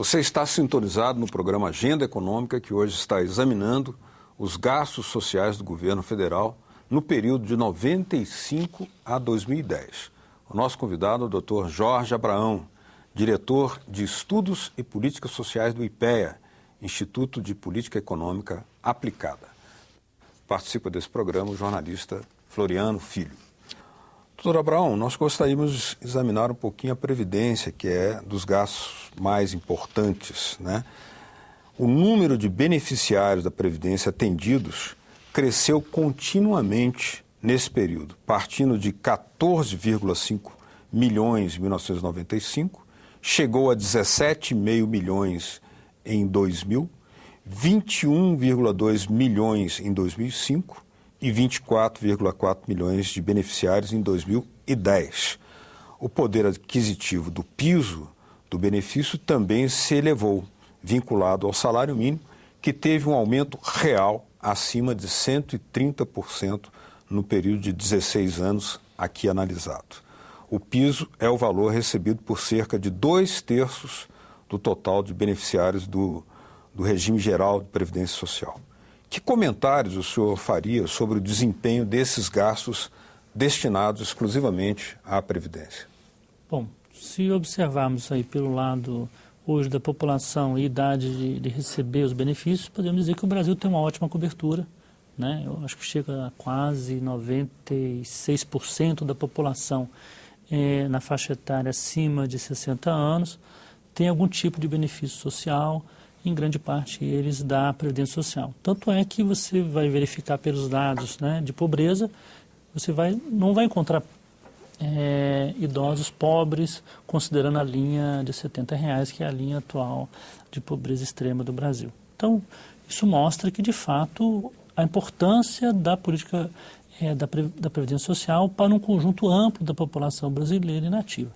Você está sintonizado no programa Agenda Econômica, que hoje está examinando os gastos sociais do governo federal no período de 95 a 2010. O nosso convidado é o Dr. Jorge Abraão, diretor de Estudos e Políticas Sociais do IPEA, Instituto de Política Econômica Aplicada. Participa desse programa o jornalista Floriano Filho. Doutor Abraão, nós gostaríamos de examinar um pouquinho a Previdência, que é dos gastos mais importantes, né? O número de beneficiários da Previdência atendidos cresceu continuamente nesse período, partindo de 14,5 milhões em 1995, chegou a 17,5 milhões em 2000, 21,2 milhões em 2005 e 24,4 milhões de beneficiários em 2010. O poder adquisitivo do piso do benefício também se elevou, vinculado ao salário mínimo, que teve um aumento real acima de 130% no período de 16 anos aqui analisado. O piso é o valor recebido por cerca de 2/3 do total de beneficiários do regime geral de Previdência Social. Que comentários o senhor faria sobre o desempenho desses gastos destinados exclusivamente à Previdência? Bom, se observarmos aí pelo lado hoje da população e idade de receber os benefícios, podemos dizer que o Brasil tem uma ótima cobertura, né? Eu acho que chega a quase 96% da população na faixa etária acima de 60 anos, tem algum tipo de benefício social, em grande parte eles da Previdência Social. Tanto é que você vai verificar pelos dados, né, de pobreza, você não vai encontrar idosos pobres, considerando a linha de R$70, que é a linha atual de pobreza extrema do Brasil. Então, isso mostra que, de fato, a importância da política da Previdência Social para um conjunto amplo da população brasileira inativa.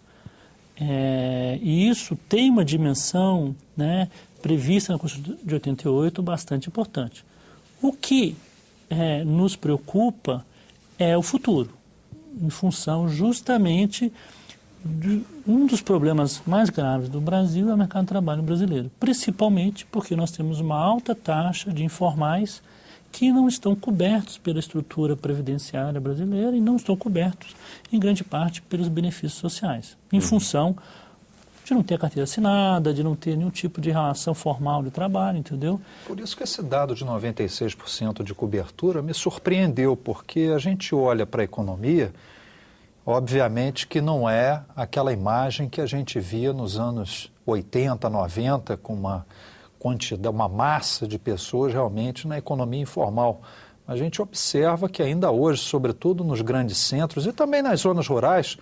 E isso tem uma dimensão, né, prevista na Constituição de 88 bastante importante. O que nos preocupa é o futuro, em função justamente de um dos problemas mais graves do Brasil é o mercado de trabalho brasileiro, principalmente porque nós temos uma alta taxa de informais que não estão cobertos pela estrutura previdenciária brasileira e não estão cobertos, em grande parte, pelos benefícios sociais, em função de não ter carteira assinada, de não ter nenhum tipo de relação formal de trabalho, entendeu? Por isso que esse dado de 96% de cobertura me surpreendeu, porque a gente olha para a economia, obviamente que não é aquela imagem que a gente via nos anos 80, 90, com uma massa de pessoas realmente na economia informal. A gente observa que ainda hoje, sobretudo nos grandes centros e também nas zonas rurais,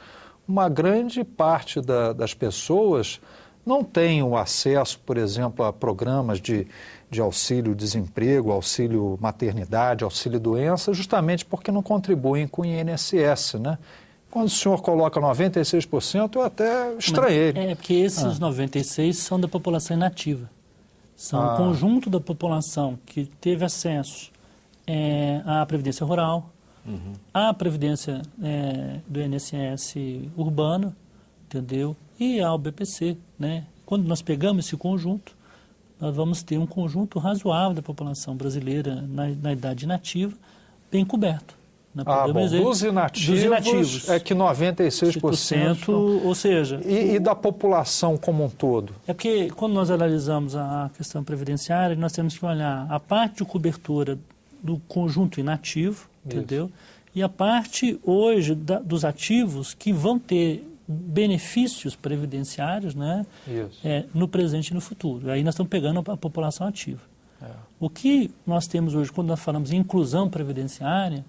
uma grande parte das pessoas não tem o acesso, por exemplo, a programas de auxílio-desemprego, auxílio-maternidade, auxílio-doença, justamente porque não contribuem com o INSS, né? Quando o senhor coloca 96%, eu até estranhei. É porque esses 96% são da população inativa. São o conjunto da população que teve acesso à Previdência Rural, à Previdência do INSS urbano, entendeu? E ao BPC, né? Quando nós pegamos esse conjunto, nós vamos ter um conjunto razoável da população brasileira na idade inativa, bem coberto. Dos inativos é que 96%... Ou seja... E da população como um todo? É porque quando nós analisamos a questão previdenciária, nós temos que olhar a parte de cobertura do conjunto inativo, entendeu? E a parte hoje dos ativos que vão ter benefícios previdenciários, né? No presente e no futuro. Aí nós estamos pegando a população ativa. O que nós temos hoje, quando nós falamos em inclusão previdenciária,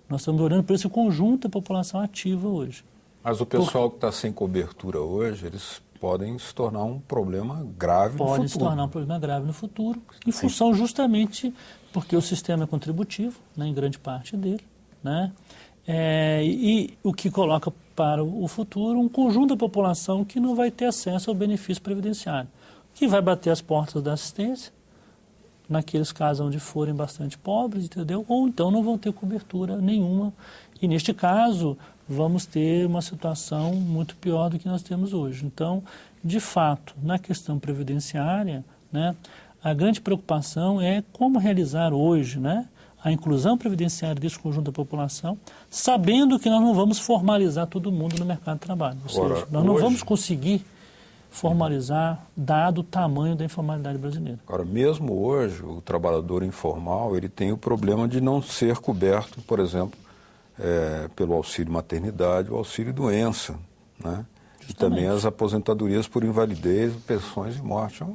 nós estamos olhando para esse conjunto da população ativa hoje. Mas o pessoal que está sem cobertura hoje, eles podem se tornar um problema grave no futuro. Podem se tornar um problema grave no futuro, em função justamente porque o sistema é contributivo, né, em grande parte dele, né? E o que coloca para o futuro um conjunto da população que não vai ter acesso ao benefício previdenciário, que vai bater as portas da assistência, naqueles casos onde forem bastante pobres, entendeu? Ou então não vão ter cobertura nenhuma. E neste caso, vamos ter uma situação muito pior do que nós temos hoje. Então, de fato, na questão previdenciária, né, a grande preocupação é como realizar hoje, né, a inclusão previdenciária desse conjunto da população, sabendo que nós não vamos formalizar todo mundo no mercado de trabalho. Ou seja, nós não vamos conseguir formalizar, dado o tamanho da informalidade brasileira. Agora, mesmo hoje, o trabalhador informal, ele tem o problema de não ser coberto, por exemplo, pelo auxílio maternidade ou auxílio doença, né? E também as aposentadorias por invalidez, pensões e morte. É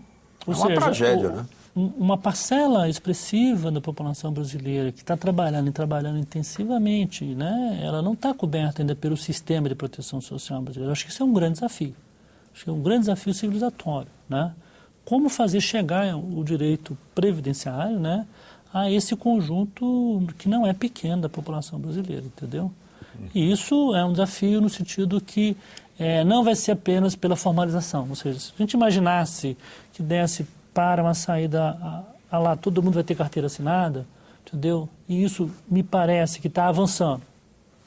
uma tragédia, né? Uma parcela expressiva da população brasileira que está trabalhando intensivamente, né? Ela não está coberta ainda pelo sistema de proteção social brasileiro. Eu acho que isso é um grande desafio. Acho que é um grande desafio civilizatório, né? Como fazer chegar o direito previdenciário, né, a esse conjunto que não é pequeno da população brasileira, entendeu? E isso é um desafio no sentido que não vai ser apenas pela formalização. Ou seja, se a gente imaginasse que desse para uma saída lá, todo mundo vai ter carteira assinada, entendeu? E isso me parece que está avançando.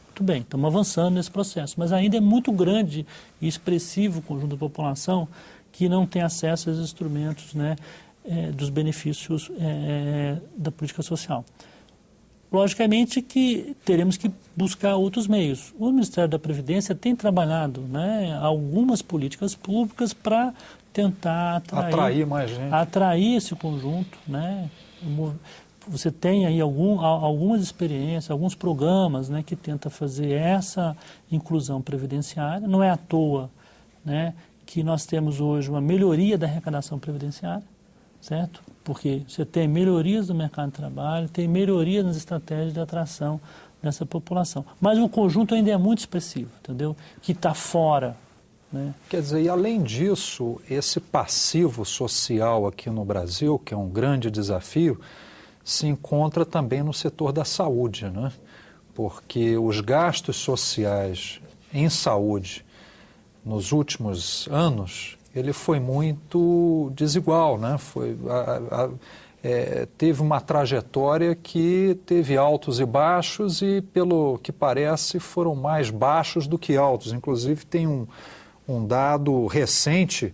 Muito bem, estamos avançando nesse processo, mas ainda é muito grande e expressivo o conjunto da população que não tem acesso aos instrumentos, né, dos benefícios da política social. Logicamente que teremos que buscar outros meios. O Ministério da Previdência tem trabalhado, né, algumas políticas públicas para tentar atrair mais gente. Atrair esse conjunto, né? Você tem aí algumas experiências, alguns programas, né, que tentam fazer essa inclusão previdenciária. Não é à toa, né, que nós temos hoje uma melhoria da arrecadação previdenciária, certo? Porque você tem melhorias do mercado de trabalho, tem melhorias nas estratégias de atração dessa população. Mas o conjunto ainda é muito expressivo, entendeu? Que está fora, né? Quer dizer, e além disso, esse passivo social aqui no Brasil, que é um grande desafio, se encontra também no setor da saúde, né? Porque os gastos sociais em saúde nos últimos anos, ele foi muito desigual, né? Teve uma trajetória que teve altos e baixos e, pelo que parece, foram mais baixos do que altos. Inclusive, tem um dado recente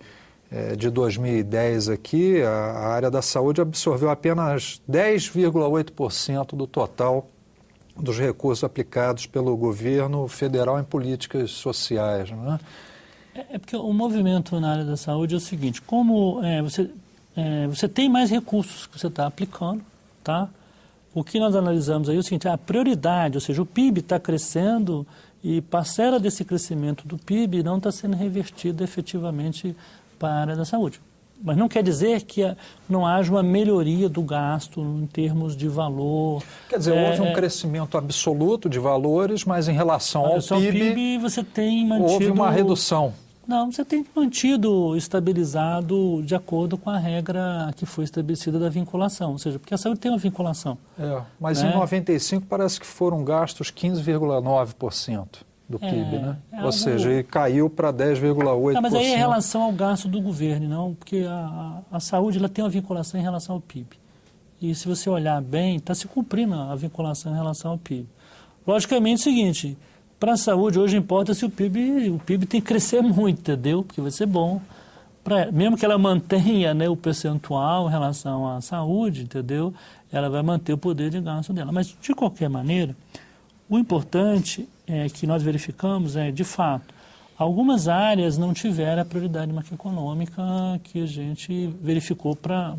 de 2010 aqui, a área da saúde absorveu apenas 10,8% do total dos recursos aplicados pelo governo federal em políticas sociais, não é? Porque o movimento na área da saúde é o seguinte, como você tem mais recursos que você está aplicando, tá? O que nós analisamos aí é o seguinte, a prioridade, ou seja, o PIB está crescendo e parcela desse crescimento do PIB não está sendo revertida efetivamente para a área da saúde. Mas não quer dizer que não haja uma melhoria do gasto em termos de valor. Quer dizer, houve um crescimento absoluto de valores, mas em relação ao PIB você tem mantido... Houve uma redução. Não, você tem mantido estabilizado de acordo com a regra que foi estabelecida da vinculação. Ou seja, porque a saúde tem uma vinculação. Mas em 95 parece que foram gastos 15,9%. do PIB, né? Ou seja, ele caiu para 10,8%. Mas aí é em relação ao gasto do governo, não? Porque a saúde ela tem uma vinculação em relação ao PIB. E se você olhar bem, está se cumprindo a vinculação em relação ao PIB. Logicamente é o seguinte, para a saúde hoje importa se o PIB tem que crescer muito, entendeu? Porque vai ser bom. Mesmo que ela mantenha, né, o percentual em relação à saúde, entendeu? Ela vai manter o poder de gasto dela. Mas, de qualquer maneira, o importante que nós verificamos de fato, algumas áreas não tiveram a prioridade macroeconômica que a gente verificou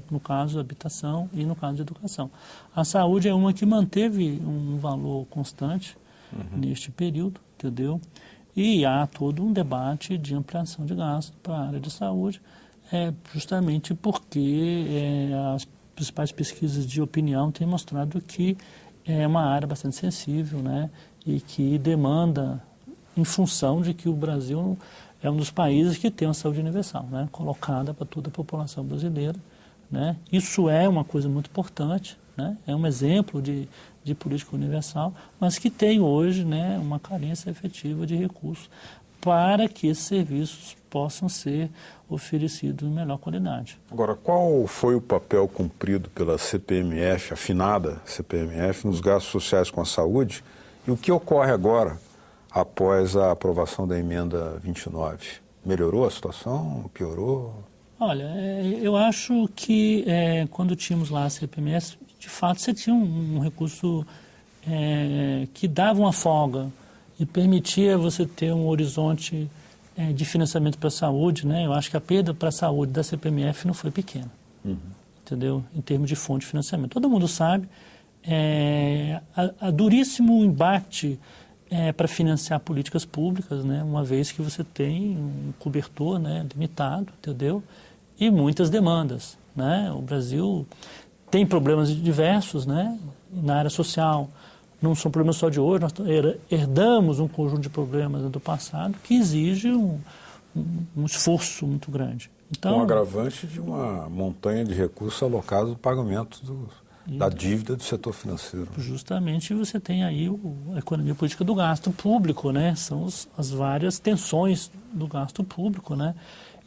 no caso da habitação e no caso da educação. A saúde é uma que manteve um valor constante neste período, entendeu? E há todo um debate de ampliação de gasto para a área de saúde, justamente porque as principais pesquisas de opinião têm mostrado que é uma área bastante sensível, né? E que demanda, em função de que o Brasil é um dos países que tem uma saúde universal, né? Colocada para toda a população brasileira, né? Isso é uma coisa muito importante, né? É um exemplo de política universal, mas que tem hoje, né, uma carência efetiva de recursos para que esses serviços possam ser oferecidos em melhor qualidade. Agora, qual foi o papel cumprido pela CPMF, afinada CPMF, nos gastos sociais com a saúde? E o que ocorre agora após a aprovação da emenda 29? Melhorou a situação? Piorou? Olha, eu acho que quando tínhamos lá a CPMF, de fato você tinha um recurso que dava uma folga e permitia você ter um horizonte de financiamento para a saúde, né? Eu acho que a perda para a saúde da CPMF não foi pequena, entendeu? Em termos de fonte de financiamento. Todo mundo sabe a duríssimo embate para financiar políticas públicas, né? Uma vez que você tem um cobertor, né, limitado, entendeu? E muitas demandas, né? O Brasil tem problemas diversos, né? Na área social. Não são problemas só de hoje, nós herdamos um conjunto de problemas do passado que exige um esforço muito grande. Então, um agravante de uma montanha de recursos alocados no pagamento da dívida do setor financeiro. Justamente você tem aí a economia política do gasto público, né? São as várias tensões do gasto público, né?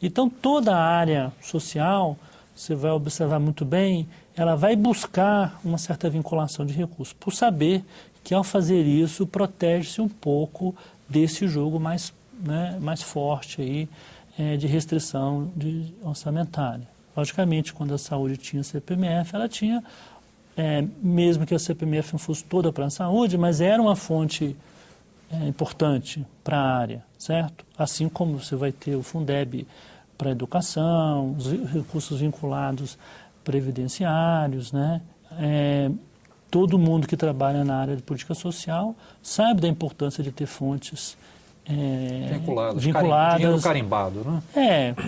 Então toda a área social, você vai observar muito bem, ela vai buscar uma certa vinculação de recursos, por saber que ao fazer isso protege-se um pouco desse jogo mais forte aí, de restrição orçamentária. Logicamente, quando a saúde tinha CPMF, ela tinha, mesmo que a CPMF não fosse toda para a saúde, mas era uma fonte importante para a área, certo? Assim como você vai ter o Fundeb para a educação, os recursos vinculados previdenciários, né? Todo mundo que trabalha na área de política social sabe da importância de ter fontes vinculadas. Dinheiro carimbado, né?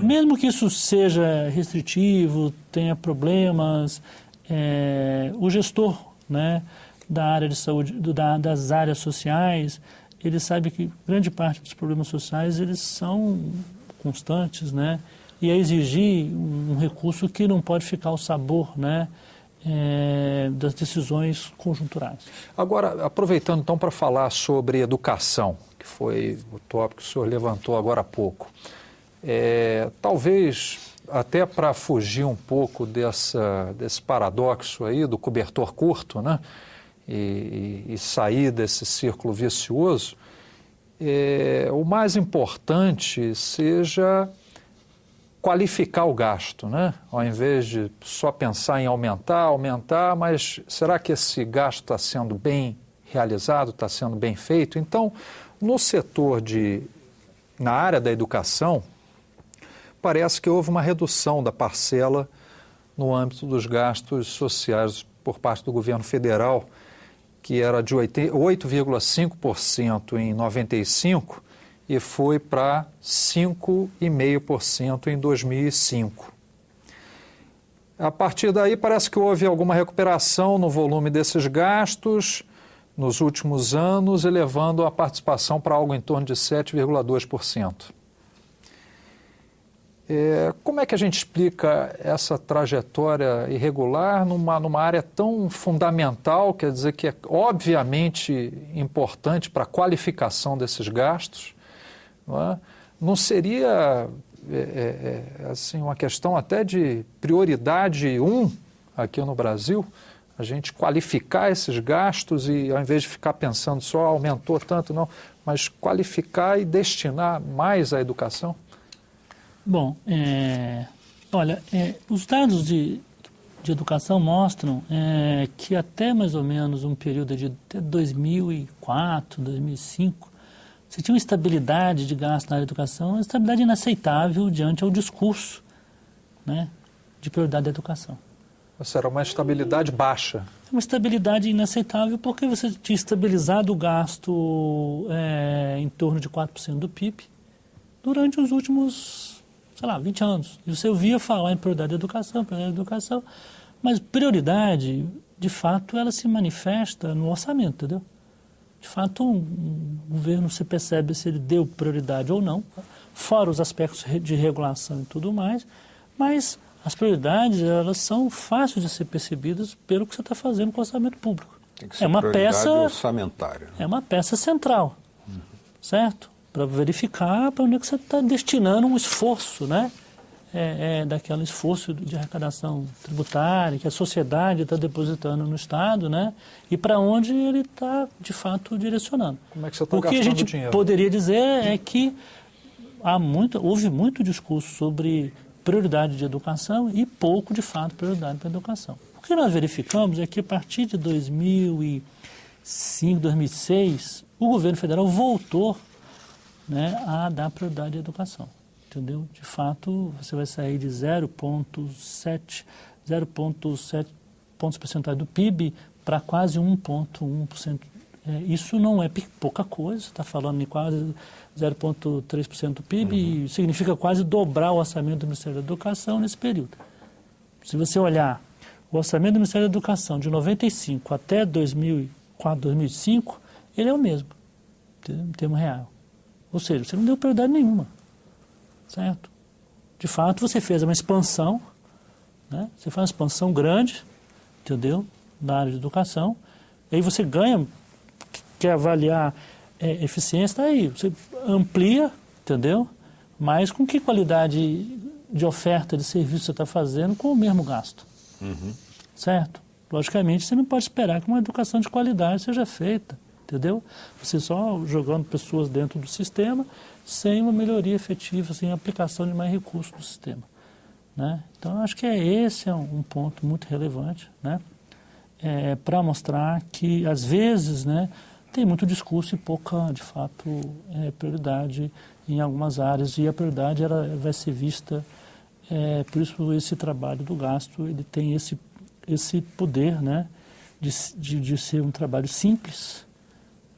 Mesmo que isso seja restritivo, tenha problemas, o gestor, né, da área de saúde, das áreas sociais, ele sabe que grande parte dos problemas sociais eles são constantes, né? E é exigir um recurso que não pode ficar ao sabor, né, das decisões conjunturais. Agora, aproveitando então para falar sobre educação, que foi o tópico que o senhor levantou agora há pouco. Talvez, até para fugir um pouco desse paradoxo aí do cobertor curto, né, e sair desse círculo vicioso, o mais importante seja qualificar o gasto, né? Ao invés de só pensar em aumentar, mas será que esse gasto está sendo bem realizado, está sendo bem feito? Então, no setor na área da educação, parece que houve uma redução da parcela no âmbito dos gastos sociais por parte do governo federal, que era de 8,5% em 95 e foi para 5,5% em 2005. A partir daí, parece que houve alguma recuperação no volume desses gastos nos últimos anos, elevando a participação para algo em torno de 7,2%. Como é que a gente explica essa trajetória irregular numa área tão fundamental, quer dizer, que é obviamente importante para a qualificação desses gastos? Não seria assim, uma questão até de prioridade 1 aqui no Brasil, a gente qualificar esses gastos e ao invés de ficar pensando só aumentou tanto, não, mas qualificar e destinar mais à educação? Bom, olha, os dados de educação mostram que até mais ou menos um período de 2004, 2005, você tinha uma estabilidade de gasto na área de educação, uma estabilidade inaceitável diante ao discurso, né, de prioridade da educação. Ou era uma estabilidade baixa. Uma estabilidade inaceitável porque você tinha estabilizado o gasto em torno de 4% do PIB durante os últimos, 20 anos. E você ouvia falar em prioridade da educação, mas prioridade, de fato, ela se manifesta no orçamento, entendeu? De fato, um governo se percebe se ele deu prioridade ou não, fora os aspectos de regulação e tudo mais, mas as prioridades, elas são fáceis de ser percebidas pelo que você está fazendo com o orçamento público. Tem que ser uma peça orçamentária. Né? É uma peça central, certo? Para verificar para onde é que você está destinando um esforço, né? daquele esforço de arrecadação tributária que a sociedade está depositando no Estado, né? E para onde ele está, de fato, direcionando. Como é que você está gastando dinheiro? O que a gente poderia dizer é que houve muito discurso sobre prioridade de educação e pouco, de fato, prioridade para a educação. O que nós verificamos é que, a partir de 2005, 2006, o governo federal voltou, né, a dar prioridade à educação. Entendeu? De fato, você vai sair de 0,7 pontos percentuais do PIB para quase 1,1%. Isso não é pouca coisa, está falando de quase 0,3% do PIB, e significa quase dobrar o orçamento do Ministério da Educação nesse período. Se você olhar o orçamento do Ministério da Educação de 95 até 2004, 2005, ele é o mesmo, em termos real. Ou seja, você não deu prioridade nenhuma, certo? De fato, você fez uma expansão, né? Você faz uma expansão grande, entendeu? Na área de educação, e aí você ganha, quer avaliar eficiência, está aí, você amplia, entendeu? Mas com que qualidade de oferta de serviço você está fazendo com o mesmo gasto, certo? Logicamente, você não pode esperar que uma educação de qualidade seja feita, entendeu? Você só jogando pessoas dentro do sistema sem uma melhoria efetiva, sem aplicação de mais recursos do sistema, né? Então, acho que esse é um ponto muito relevante, né? Para mostrar que, às vezes, né, tem muito discurso e pouca, de fato, prioridade em algumas áreas, e a prioridade ela vai ser vista, por isso esse trabalho do gasto, ele tem esse poder, né, de ser um trabalho simples,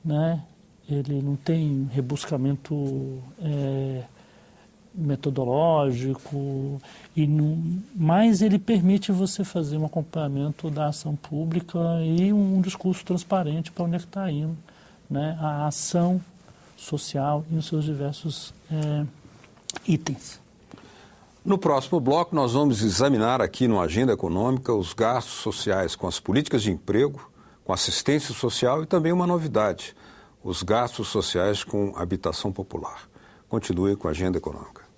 né? Ele não tem rebuscamento metodológico, mas ele permite você fazer um acompanhamento da ação pública e um discurso transparente para onde é que está indo, né, a ação social e os seus diversos itens. No próximo bloco, nós vamos examinar aqui no Agenda Econômica os gastos sociais com as políticas de emprego, com assistência social e também uma novidade, os gastos sociais com habitação popular. Continue com a Agenda Econômica.